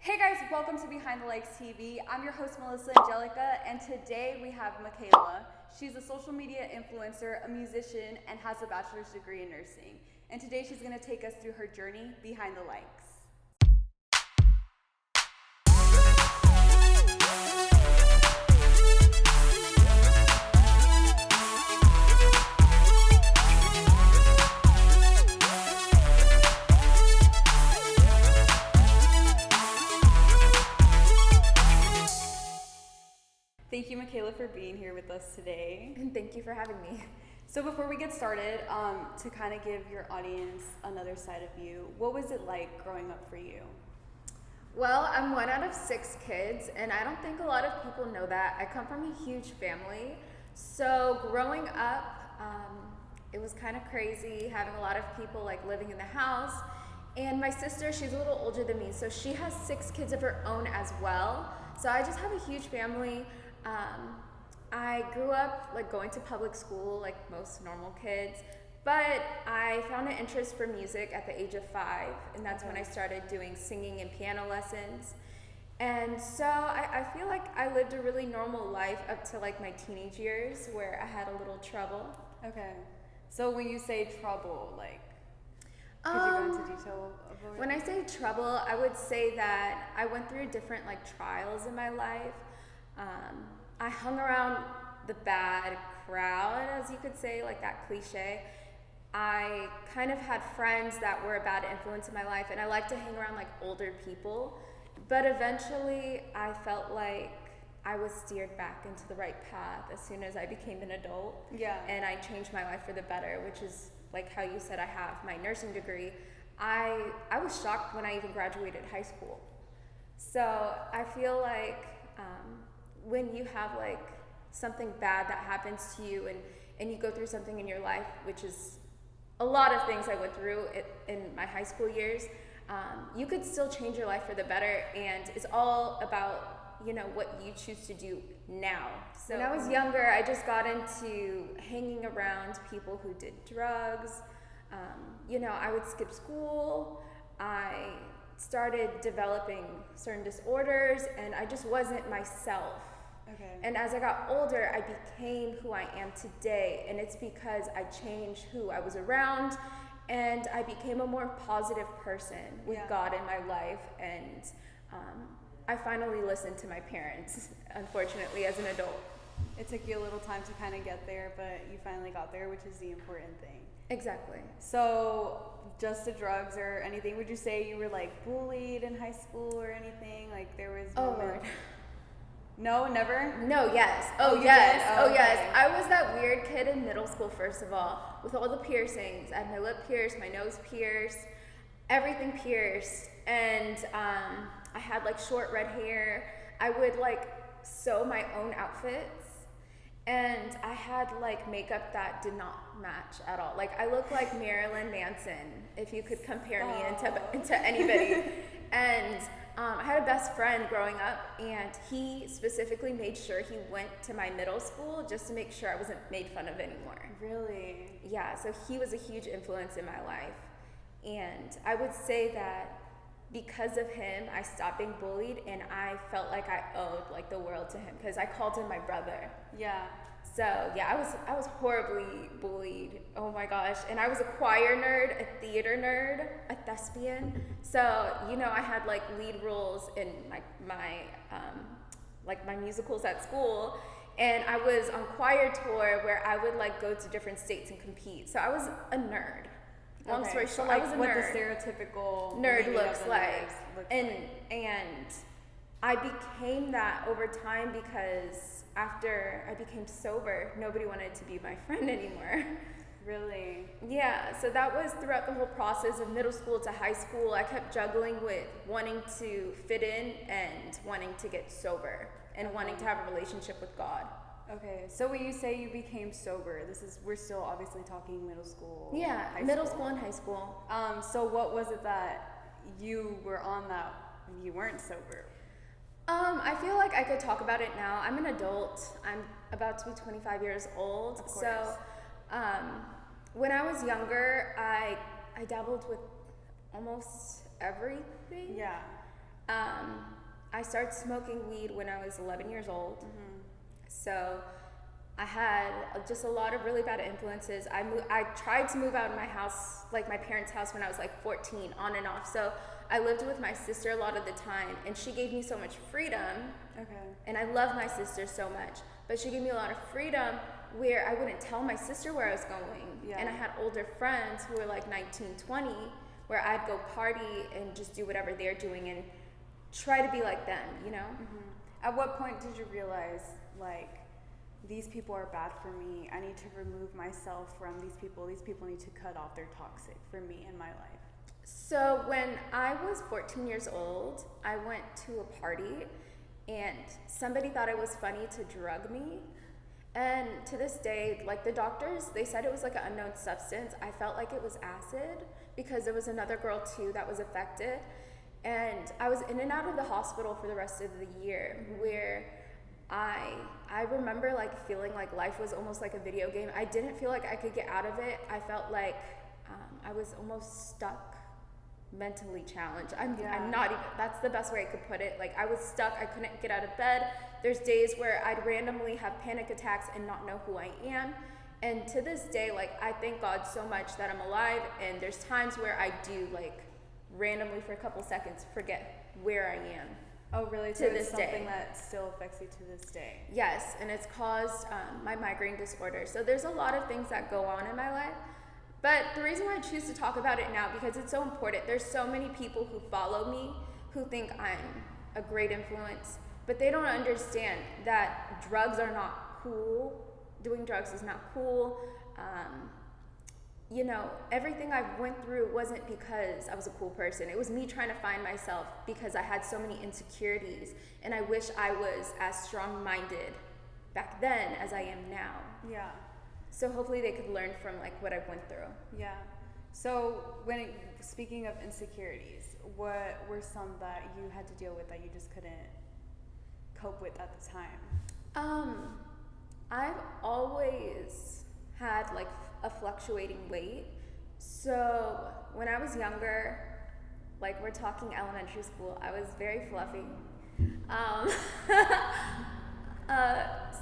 Hey guys, welcome to Behindthelikestv. I'm your host Melissa Angelica, and today we have Michaela. She's a social media influencer, a musician, and has a bachelor's degree in nursing. And today she's going to take us through her journey behind the likes. Thank you, Michaela, for being here with us today. And thank you for having me. So before we get started, to kind of give your audience another side of you, what was it like growing up for you? Well, I'm one out of 6 kids, and I don't think a lot of people know that. I come from a huge family. So growing up, it was kind of crazy having a lot of people like living in the house. And my sister, she's a little older than me, so she has 6 kids of her own as well. So I just have a huge family. I grew up like going to public school like most normal kids, but I found an interest for music at the age of 5, and that's when I started doing singing and piano lessons. And so I feel like I lived a really normal life up to like my teenage years where I had a little trouble. Okay. So when you say trouble, like, could you go into detail about it? When I say trouble, I would say that I went through different like trials in my life. I hung around the bad crowd, as you could say, like that cliche. I kind of had friends that were a bad influence in my life, and I like to hang around like older people. But eventually I felt like I was steered back into the right path as soon as I became an adult. Yeah. And I changed my life for the better, which is like how you said I have my nursing degree. I was shocked when I even graduated high school. So I feel like when you have like something bad that happens to you and you go through something in your life, which is a lot of things I went through in my high school years, you could still change your life for the better, and it's all about, you know, what you choose to do now. So when I was younger, I just got into hanging around people who did drugs. You know, I would skip school. I started developing certain disorders, and I just wasn't myself. Okay. And as I got older, I became who I am today, and it's because I changed who I was around, and I became a more positive person with God in my life, and I finally listened to my parents, unfortunately, as an adult. It took you a little time to kind of get there, but you finally got there, which is the important thing. Exactly. So just the drugs or anything, would you say you were like bullied in high school or anything? Like there was Lord. No, never? No, yes. Oh, you yes. did? Oh, Oh, yes. okay. I was that weird kid in middle school, first of all, with all the piercings. I had my lip pierced, my nose pierced, everything pierced. And I had like short red hair. I would like sew my own outfits. And I had like makeup that did not match at all. Like I looked like Marilyn Manson, if you could compare me into anybody. And I had a best friend growing up, and he specifically made sure he went to my middle school just to make sure I wasn't made fun of anymore. Really? Yeah, so he was a huge influence in my life. And I would say that because of him, I stopped being bullied, and I felt like I owed like the world to him because I called him my brother. Yeah. So yeah, I was horribly bullied. Oh my gosh. And I was a choir nerd, a theater nerd, a thespian. So, you know, I had like lead roles in my musicals at school. And I was on choir tour where I would like go to different states and compete. So I was a nerd. Long story short, so like I was a what nerd. the stereotypical Nerd meaning looks of a like. nerd looks And like. I became that over time because after I became sober, nobody wanted to be my friend anymore. Really? Yeah, so that was throughout the whole process of middle school to high school. I kept juggling with wanting to fit in and wanting to get sober and wanting to have a relationship with God. Okay, so when you say you became sober, we're still obviously talking middle school. Yeah, high middle school and high school. So what was it that you were on that you weren't sober? I feel like I could talk about it now. I'm an adult. I'm about to be 25 years old. Of course. So, when I was younger, I dabbled with almost everything. Yeah. I started smoking weed when I was 11 years old. So I had just a lot of really bad influences. I tried to move out of my house, like my parents' house, when I was like 14, on and off. So I lived with my sister a lot of the time, and she gave me so much freedom. Okay. And I love my sister so much, but she gave me a lot of freedom where I wouldn't tell my sister where I was going. Yeah. And I had older friends who were like 19, 20, where I'd go party and just do whatever they're doing and try to be like them, you know? At what point did you realize, like, these people are bad for me, I need to remove myself from these people need to cut off, they're toxic for me in my life? So when I was 14 years old, I went to a party and somebody thought it was funny to drug me. And to this day, like the doctors, they said it was like an unknown substance. I felt like it was acid because there was another girl too that was affected. And I was in and out of the hospital for the rest of the year, where I remember like feeling like life was almost like a video game. I didn't feel like I could get out of it. I felt like I was almost stuck, mentally challenged. I'm not even, that's the best way I could put it. Like I was stuck, I couldn't get out of bed. There's days where I'd randomly have panic attacks and not know who I am. And to this day, like I thank God so much that I'm alive, and there's times where I do like randomly for a couple seconds forget where I am. Oh, really? So it's something that still affects you to this day? Yes, and it's caused my migraine disorder. So there's a lot of things that go on in my life. But the reason why I choose to talk about it now, because it's so important. There's so many people who follow me who think I'm a great influence, but they don't understand that drugs are not cool. Doing drugs is not cool. You know, everything I went through wasn't because I was a cool person. It was me trying to find myself because I had so many insecurities, and I wish I was as strong-minded back then as I am now. Yeah. So hopefully they could learn from like what I went through. Yeah. So speaking of insecurities, what were some that you had to deal with that you just couldn't cope with at the time? I've always had like a fluctuating weight. So when I was younger, like we're talking elementary school, I was very fluffy.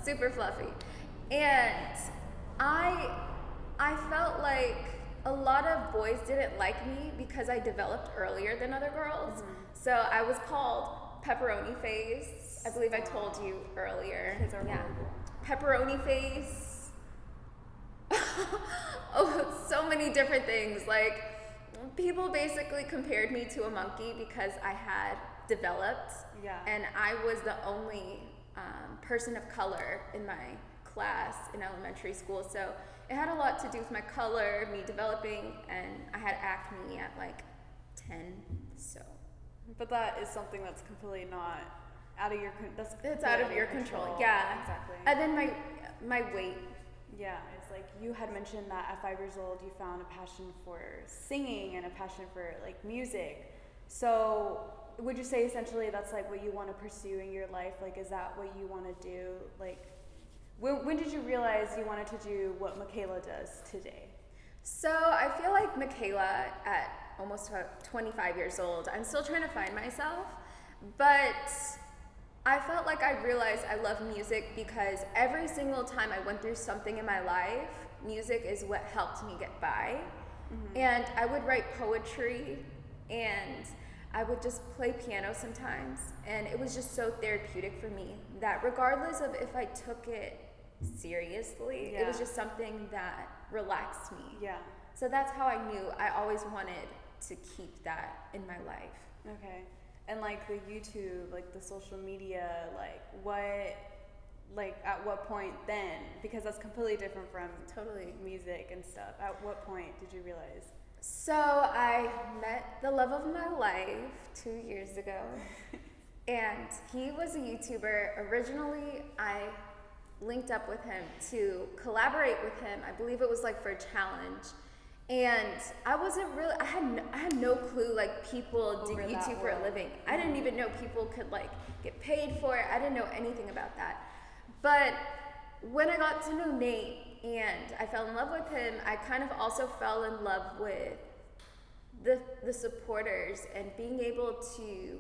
Super fluffy. And I felt like a lot of boys didn't like me because I developed earlier than other girls. So I was called pepperoni face. I believe I told you earlier. Kids are horrible. Pepperoni face. Oh, so many different things. Like people basically compared me to a monkey because I had developed. Yeah. And I was the only person of color in my class in elementary school. So it had a lot to do with my color, me developing, and I had acne at like 10. So. But that is something that's completely not out of your It's out of your control. Yeah. Exactly. And then my weight. Yeah, it's like you had mentioned that at 5 years old you found a passion for singing and a passion for like music. So would you say essentially that's like what you want to pursue in your life? Like, is that what you want to do? Like, when did you realize you wanted to do what Michaela does today? So I feel like Michaela at almost 25 years old, I'm still trying to find myself, but I felt like I realized I love music because every single time I went through something in my life, music is what helped me get by. And I would write poetry, and I would just play piano sometimes, and it was just so therapeutic for me that regardless of if I took it seriously, it was just something that relaxed me. Yeah. So that's how I knew I always wanted to keep that in my life. Okay. And like the YouTube, like the social media, like at what point then? Because that's completely different from Totally music and stuff. At what point did you realize? So I met the love of my life 2 years ago, and he was a YouTuber. Originally, I linked up with him to collaborate with him. I believe it was like for a challenge. And I wasn't really, I had no clue like people do YouTube for a living. I didn't even know people could like get paid for it. I didn't know anything about that. But when I got to know Nate and I fell in love with him, I kind of also fell in love with the supporters and being able to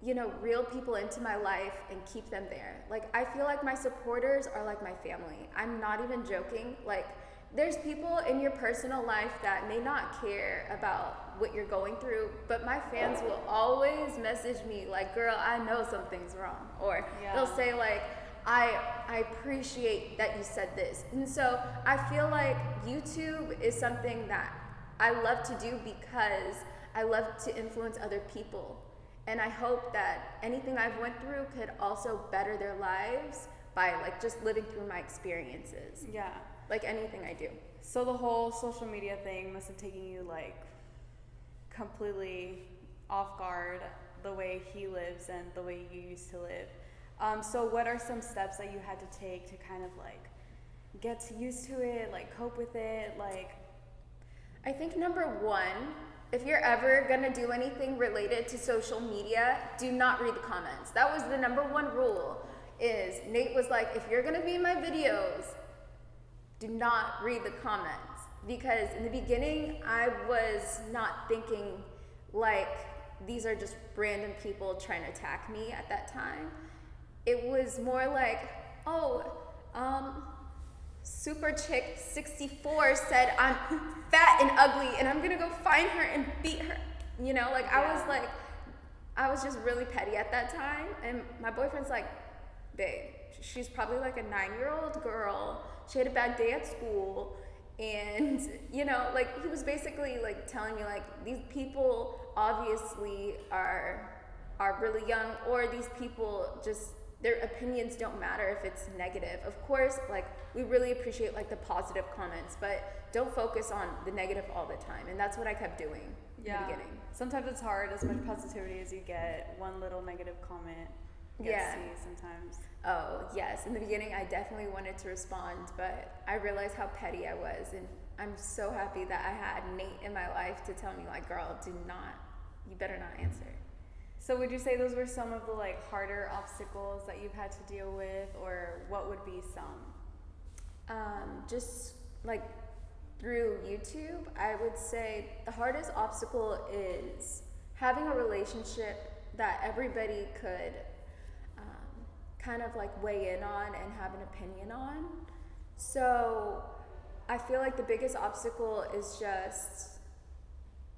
real people into my life and keep them there. Like, I feel like my supporters are like my family. I'm not even joking. Like, there's people in your personal life that may not care about what you're going through, but my fans will always message me like, girl, I know something's wrong. Or they'll say like, I appreciate that you said this. And so I feel like YouTube is something that I love to do because I love to influence other people. And I hope that anything I've went through could also better their lives by like just living through my experiences. Yeah. Like anything I do. So the whole social media thing must have taken you like completely off guard, the way he lives and the way you used to live. So what are some steps that you had to take to kind of like get used to it, like cope with it? Like, I think number one, if you're ever gonna do anything related to social media, do not read the comments. That was the number one rule. Is Nate was like, if you're gonna be in my videos, do not read the comments. Because in the beginning, I was not thinking like these are just random people trying to attack me at that time. It was more like, Super Chick 64 said I'm fat and ugly and I'm gonna go find her and beat her. I was just really petty at that time. And my boyfriend's like, babe, she's probably like a 9-year-old girl. She had a bad day at school. And, he was basically like telling me like, these people obviously are really young, or these people just, their opinions don't matter if it's negative. Of course, like, we really appreciate like the positive comments, but don't focus on the negative all the time. And that's what I kept doing in the beginning. Sometimes it's hard, as much positivity as you get, one little negative comment gets to you sometimes. Oh, yes. In the beginning, I definitely wanted to respond, but I realized how petty I was. And I'm so happy that I had Nate in my life to tell me like, girl, you better not answer. So would you say those were some of the like harder obstacles that you've had to deal with, or what would be some? Just like through YouTube, I would say the hardest obstacle is having a relationship that everybody could kind of like weigh in on and have an opinion on. So I feel like the biggest obstacle is just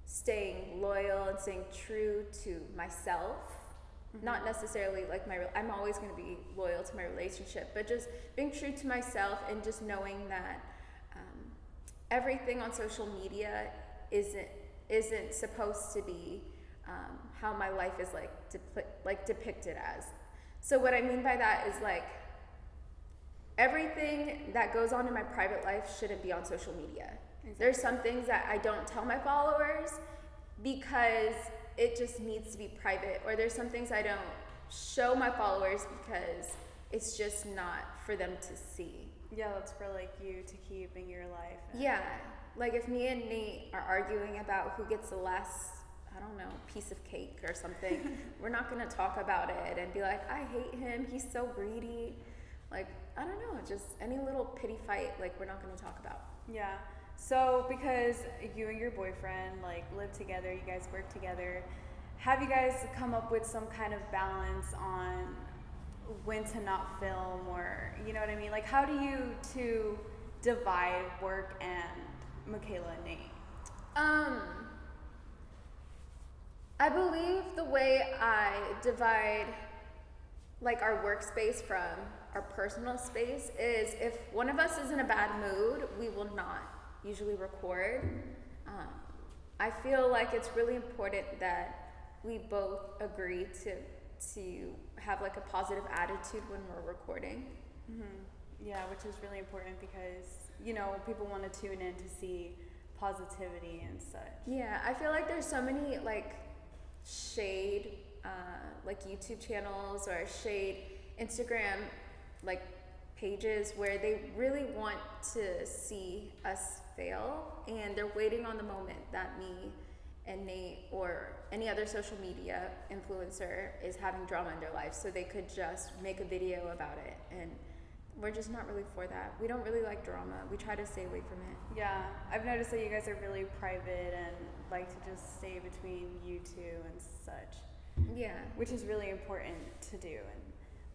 staying loyal and staying true to myself. Mm-hmm. Not necessarily like I'm always going to be loyal to my relationship, but just being true to myself and just knowing that everything on social media isn't supposed to be how my life is depicted as. So what I mean by that is like everything that goes on in my private life shouldn't be on social media. Exactly. There's some things that I don't tell my followers because it just needs to be private, or there's some things I don't show my followers because it's just not for them to see. Yeah, that's for like you to keep in your life. Yeah, like if me and Nate are arguing about who gets the last, I don't know, piece of cake or something, we're not gonna talk about it and be like, I hate him, he's so greedy. Like, I don't know, just any little pity fight, like we're not gonna talk about. Yeah. So because you and your boyfriend like live together, you guys work together, have you guys come up with some kind of balance on when to not film, or you know what I mean? Like, how do you two divide work and Michaela and Nate? I believe the way I divide like our workspace from our personal space is if one of us is in a bad mood, we will not usually record. I feel like it's really important that we both agree to have like a positive attitude when we're recording. Mm-hmm. Yeah, which is really important because, people want to tune in to see positivity and such. Yeah, I feel like there's so many like shade like YouTube channels or shade Instagram like pages where they really want to see us fail, and they're waiting on the moment that me and Nate or any other social media influencer is having drama in their life so they could just make a video about it. And we're just not really for that. We don't really like drama. We try to stay away from it. Yeah, I've noticed that you guys are really private and like to just stay between you two and such. Yeah. which is really important to do.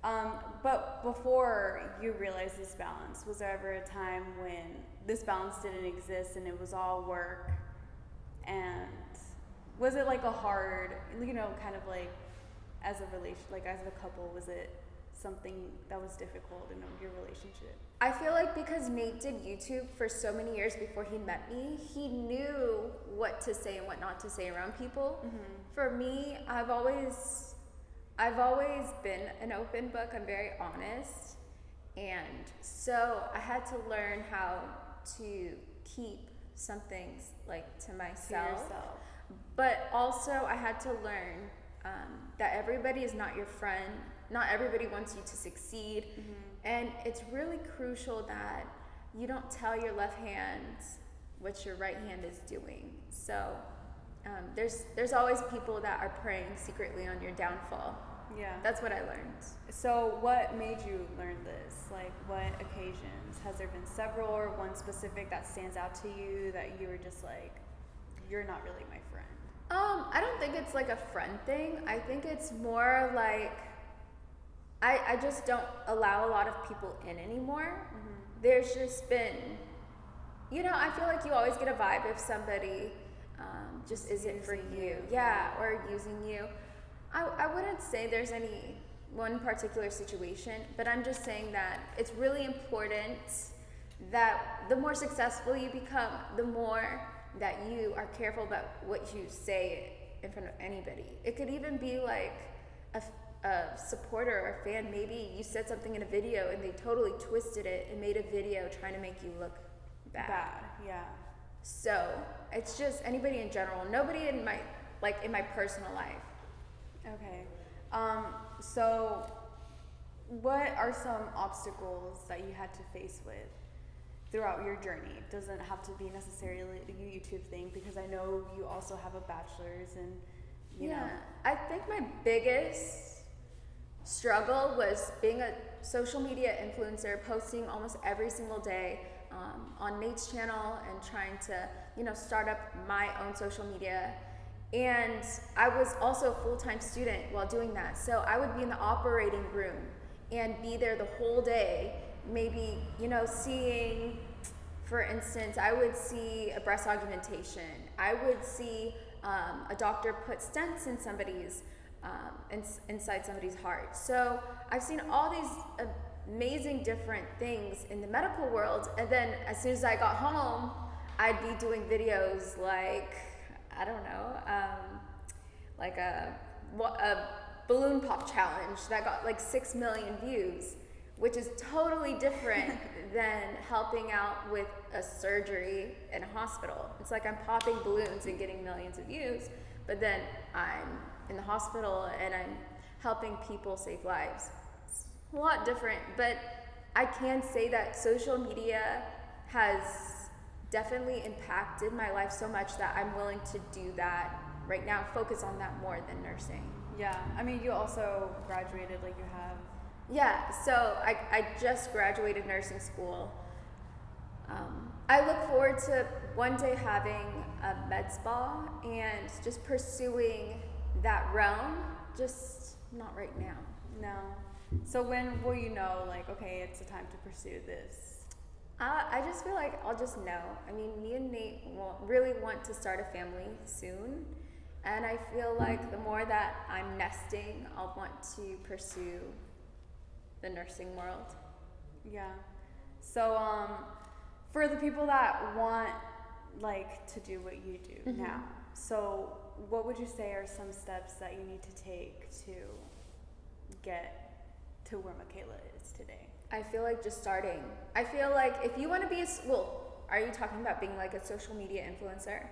And but before you realized this balance, was there ever a time when this balance didn't exist and it was all work? And was it like a hard, kind of like as a relation, like as a couple, was it something that was difficult in your relationship? I feel like because Nate did YouTube for so many years before he met me, he knew what to say and what not to say around people. Mm-hmm. For me, I've always been an open book. I'm very honest. And so I had to learn how to keep some things like to myself. But also I had to learn that everybody is not your friend. Not everybody wants you to succeed. Mm-hmm. And it's really crucial that you don't tell your left hand what your right hand is doing. So there's always people that are praying secretly on your downfall. Yeah. That's what I learned. So what made you learn this? Like what occasions? Has there been several or one specific that stands out to you that you were just like, you're not really my friend? I don't think it's like a friend thing. I think it's more like I just don't allow a lot of people in anymore. Mm-hmm. There's just been, I feel like you always get a vibe if somebody just isn't for you. Yeah, or using you. I wouldn't say there's any one particular situation, but I'm just saying that it's really important that the more successful you become, the more that you are careful about what you say in front of anybody. It could even be like a supporter or a fan. Maybe you said something in a video and they totally twisted it and made a video trying to make you look bad. Yeah. So it's just anybody in general. Nobody in my personal life. Okay. So what are some obstacles that you had to face with throughout your journey? It doesn't have to be necessarily a YouTube thing, because I know you also have a bachelor's and you know. I think my biggest struggle was being a social media influencer, posting almost every single day on Nate's channel and trying to, start up my own social media. And I was also a full-time student while doing that. So I would be in the operating room and be there the whole day, maybe, seeing, for instance, I would see a breast augmentation. I would see a doctor put stents in somebody's, inside somebody's heart. So I've seen all these amazing different things in the medical world. And then as soon as I got home, I'd be doing videos like, I don't know, like a balloon pop challenge that got like 6 million views, which is totally different than helping out with a surgery in a hospital. It's like I'm popping balloons and getting millions of views, but then I'm in the hospital and I'm helping people save lives. It's a lot different, but I can say that social media has definitely impacted my life so much that I'm willing to do that right now, focus on that more than nursing. Yeah, I mean, you also graduated, like you have. Yeah, so I just graduated nursing school. I look forward to one day having a med spa and just pursuing that realm, just not right now. No. So when will you know, like, okay, it's the time to pursue this? I just feel like I'll just know. I mean, me and Nate really want to start a family soon. And I feel like the more that I'm nesting, I'll want to pursue the nursing world. Yeah. So, for the people that want, like, to do what you do Mm-hmm. now, so what would you say are some steps that you need to take to get to where Michaela is today? I feel like just starting. I feel like if you want to be are you talking about being like a social media influencer?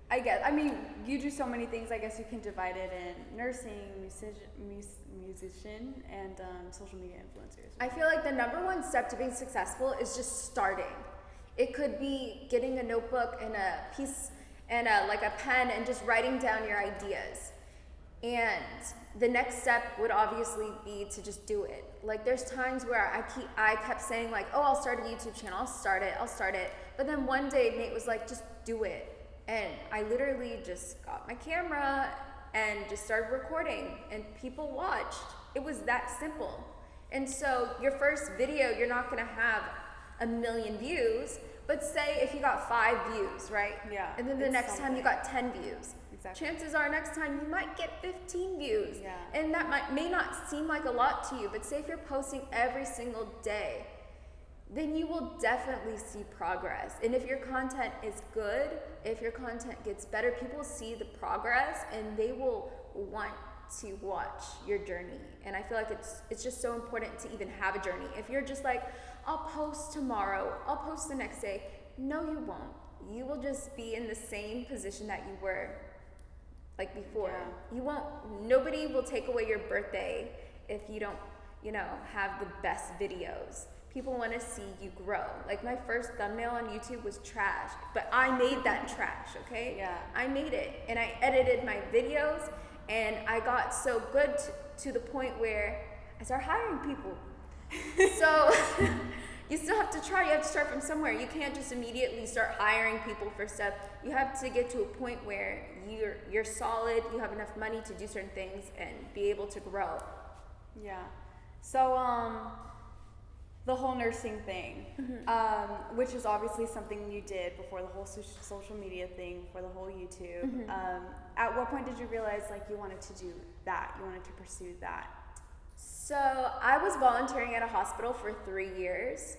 I guess. I mean, you do so many things. I guess you can divide it in nursing, musician, and social media influencers. I feel like the number one step to being successful is just starting. It could be getting a notebook and a piece and like a pen and just writing down your ideas. And the next step would obviously be to just do it. Like there's times where I kept saying like, oh, I'll start a YouTube channel, I'll start it. But then one day Nate was like, just do it. And I literally just got my camera and just started recording, and people watched. It was that simple. And so your first video, you're not gonna have 1 million views, but say if you got 5 views, right? Yeah. And then the next time you got 10 views. Exactly. Chances are next time you might get 15 views. Yeah. And that may not seem like a lot to you, but say if you're posting every single day, then you will definitely see progress. And if your content is good, if your content gets better, people see the progress and they will want to watch your journey. And I feel like it's just so important to even have a journey. If you're just like, I'll post tomorrow, I'll post the next day. No, you won't. You will just be in the same position that you were like before. Yeah. You won't, nobody will take away your birthday if you don't, have the best videos. People want to see you grow. Like my first thumbnail on YouTube was trash, but I made that trash, okay? Yeah. I made it and I edited my videos and I got so good to the point where I started hiring people. So you still have to try, you have to start from somewhere. You can't just immediately start hiring people for stuff. You have to get to a point where you're solid, you have enough money to do certain things and be able to grow. Yeah. So, the whole nursing thing, which is obviously something you did before the whole social media thing, for the whole YouTube. At what point did you realize like you wanted to do that? You wanted to pursue that? So I was volunteering at a hospital for 3 years,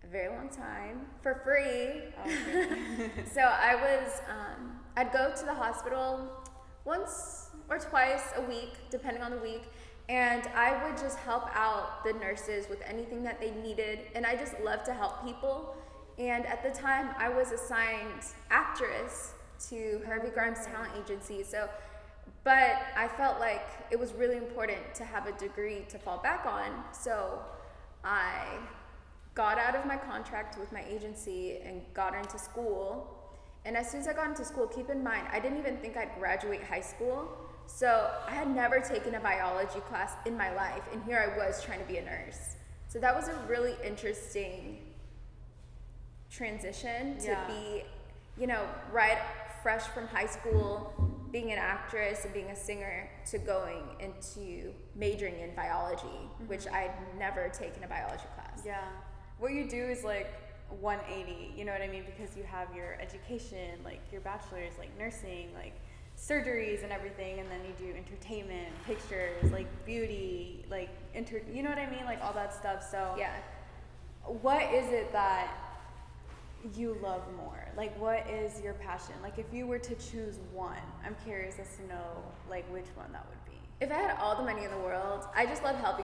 a very long time, for free. Okay. So I was, I'd go to the hospital once or twice a week, depending on the week. And I would just help out the nurses with anything that they needed. And I just love to help people. And at the time, I was assigned actress to Harvey Grimes Talent Agency. But I felt like it was really important to have a degree to fall back on. So I got out of my contract with my agency and got into school. And as soon as I got into school, keep in mind, I didn't even think I'd graduate high school. So I had never taken a biology class in my life, and here I was trying to be a nurse. So that was a really interesting transition to be, right fresh from high school, being an actress and being a singer, to going into majoring in biology, which I'd never taken a biology class. Yeah. What you do is like 180, you know what I mean? Because you have your education, like your bachelor's, like nursing, like surgeries and everything, and then you do entertainment, pictures, like beauty, like you know what I mean, like all that stuff. So yeah, what is it that you love more? Like what is your passion? Like if you were to choose one, I'm curious as to know like which one that would be. If I had all the money in the world, I just love helping